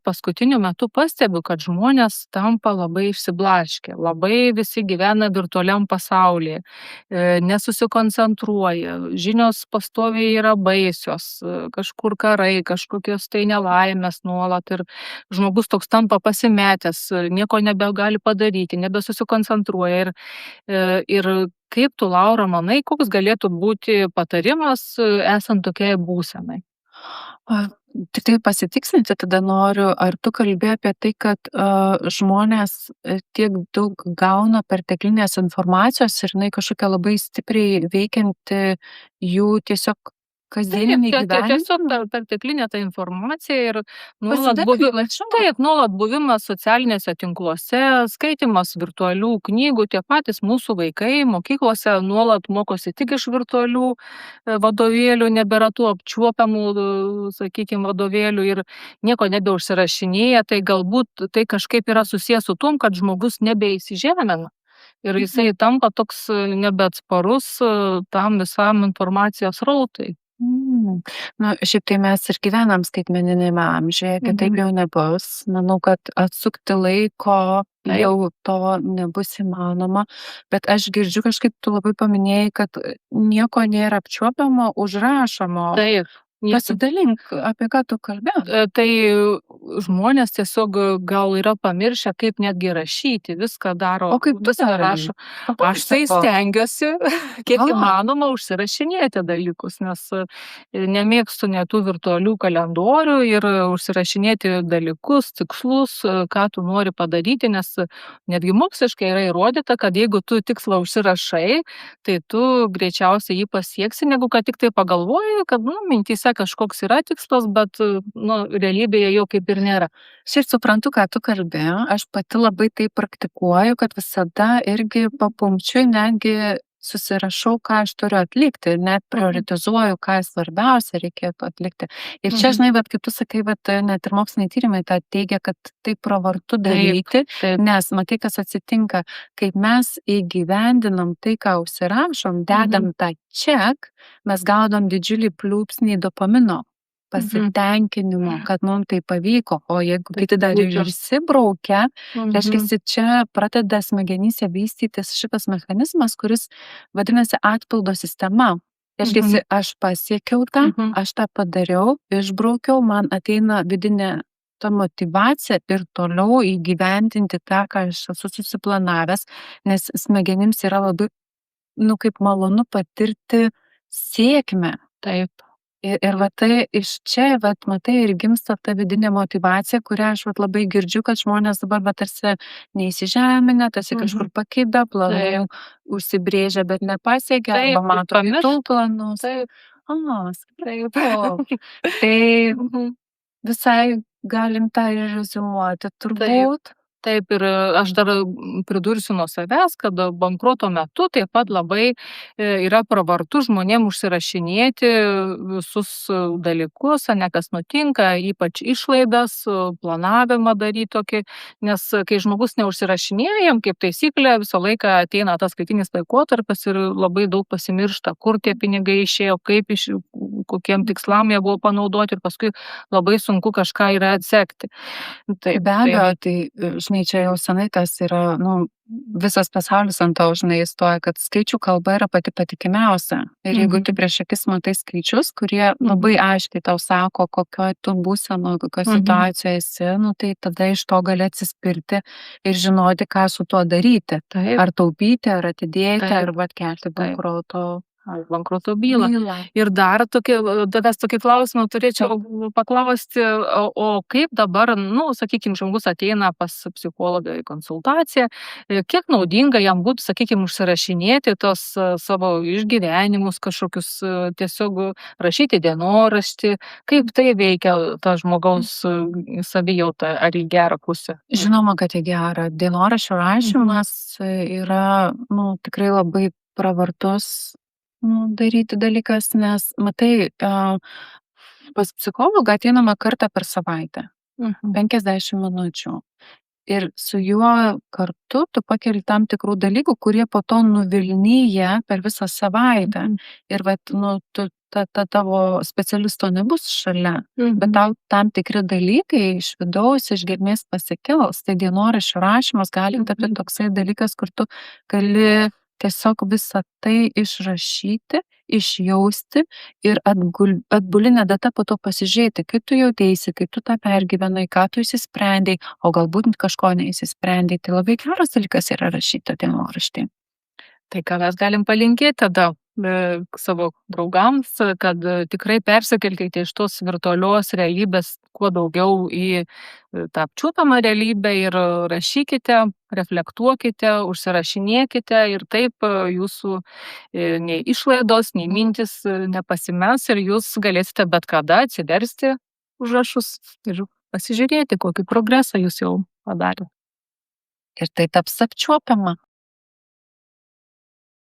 Paskutiniu metu pastebiu, kad žmonės tampa labai išsiblaškę, labai visi gyvena virtualiam pasaulyje, nesusikoncentruoja, žinios pastoviai yra baisios, kažkur karai, kažkokios tai nelaimės nuolat ir žmogus toks tampa pasimetęs, nieko nebegali padaryti, nebesusikoncentruoja. Ir kaip tu, Laura, manai, koks galėtų būti patarimas, esant tokiai būsenai? A, Tiktai pasitikslinti tada noriu, ar tu kalbi apie tai, kad žmonės tiek daug gauna perteklinės informacijos ir jinai kažkokia labai stipriai veikianti jų tiesiog kasdieninį gyvenimą? Tiesiog perteklinė ta informacija ir Pasidalink nuolat buvimas socialiniuose tinkluose, skaitimas virtualių knygų, tie patys mūsų vaikai mokyklose nuolat mokosi tik iš virtualių vadovėlių, nebėra tų apčiuopiamų, sakykime, vadovėlių ir nieko nebeužsirašinėja, tai galbūt tai kažkaip yra susijęs su tom, kad žmogus nebeįsižemina. Ir jisai tampa toks nebeatsparus tam visam informacijos rautui. Na, šiaip tai mes ir gyvenam skaitmeninėme amžiuje, kitaip jau nebus. Manau, kad atsukti laiko jau to nebus įmanoma, bet aš girdžiu kažkaip, tu labai paminėjai, kad nieko nėra apčiuopiamo, užrašomo. Taip. Pasidalink, apie ką tu kalbėjai. Tai žmonės tiesiog gal yra pamiršę, kaip netgi rašyti, viską daro. O kaip tu viską rašo. Aš tai stengiuosi, kiek įmanoma, užsirašinėti dalykus, nes nemėgstu net tų virtualių kalendorių ir užsirašinėti dalykus, tikslus, ką tu nori padaryti, nes netgi moksliškai yra įrodyta, kad jeigu tu tikslą užsirašai, tai tu greičiausiai jį pasieksi, negu kad tik tai pagalvoji, kad mintyse kažkoks yra tikslas, bet realybėje jau kaip ir nėra. Šiaip suprantu, ką tu kalbi. Aš pati labai tai praktikuoju, kad visada irgi papunkčiui netgi susirašau, ką aš turiu atlikti ir net prioritizuoju, ką svarbiausia reikėtų atlikti. Ir čia, žinai, bet kaip tu sakai, net ir moksliniai tyrimai tą teigia, kad tai pravartu daryti, nes matai, kas atsitinka, kaip mes įgyvendinam tai, ką užsirašom, dedam tą check, mes gaudom didžiulį pliūpsnį dopamino pasitenkinimo, kad mums tai pavyko, o jeigu kiti dar ir išsibraukia, reiškia, čia pradeda smegenyse vystytis šitas mechanizmas, kuris vadinasi atpildo sistema. Reiškia, aš pasiekiau tą, aš tą padariau, išbraukiau, man ateina vidinė ta motyvacija ir toliau įgyvendinti tą, ką aš esu susiplanavęs, nes smegenims yra labai, kaip malonu patirti sėkmę. Taip. Ir tai iš čia, matai, ir gimsta ta vidinė motyvacija, kurią aš labai girdžiu, kad žmonės dabar tarsi neįsižeminę, tarsi kažkur pakibę, planai užsibrėžę, bet nepasiekia, arba mato kitų planus. Tai visai galim tą ir reziumuoti, turbūt. Taip, ir aš dar pridursiu nuo savęs, kad bankroto metu taip pat labai yra pravartu žmonėm užsirašinėti visus dalykus, kas nutinka, ypač išlaidas, planavimą daryti tokį, nes kai žmogus neužsirašinėja, jam kaip taisyklė visą laiką ateina tas skaitinis laikotarpis ir labai daug pasimiršta, kur tie pinigai išėjo, kokiem tikslam jie buvo panaudoti ir paskui labai sunku kažką yra atsekti. Be abejo, tai žinai, čia jau senai tas yra, visas pasaulis ant to, žinai, įstoja, kad skaičių kalba yra pati patikimiausia. Ir jeigu tu prieš akis matai skaičius, kurie labai aiškiai tau sako, kokioje tu būsenoje, kokioje situacijoje esi, tai tada iš to gali atsispirti ir žinoti, ką su tuo daryti. Ar taupyti, ar atidėti, ar kelti bankroto bylą. Ir dar tavęs tokį klausimą turėčiau paklausti, o kaip dabar, sakykime, žmogus ateina pas psichologą į konsultaciją, kiek naudinga jam būtų, sakykime, užsirašinėti tos savo išgyvenimus kažkokius, tiesiog rašyti dienoraštį, kaip tai veikia tą žmogaus savijautą, ar į gerą pusę? Žinoma, kad į gerą. Dienoraščio rašymas yra, tikrai labai pravartus daryti dalykas, nes, matai, pas psichologą ateinama kartą per savaitę, 50 minučių. Ir su juo kartu tu pakeli tam tikrų dalykų, kurie po to nuvilnyja per visą savaitę. Ir tu ta tavo specialisto nebus šalia, bet Mhm. tau tam tikri dalykai iš vidaus, iš gelmės pasikels. Tai dienoraščio rašymas gali tapti Mhm. toksai dalykas, kur tu gali tiesiog visą tai išrašyti, išjausti ir atbuline data po to pasižiūrėti, kaip tu jauteisi, kaip tu tą pergyvenai, ką tu išsisprendei, o galbūt kažko neišsisprendei. Tai labai geras dalykas yra rašyti dienoraštį. Tai ką mes galim palinkėti tada savo draugams, kad tikrai persikelkite iš tos virtualios realybės kuo daugiau į tą apčiuopiamą realybę ir rašykite, reflektuokite, užsirašinėkite ir taip jūsų nei išlaidos, nei mintis nepasimes ir jūs galėsite bet kada atsiversti užrašus ir pasižiūrėti, kokį progresą jūs jau padarėte. Ir tai taps apčiuopiama.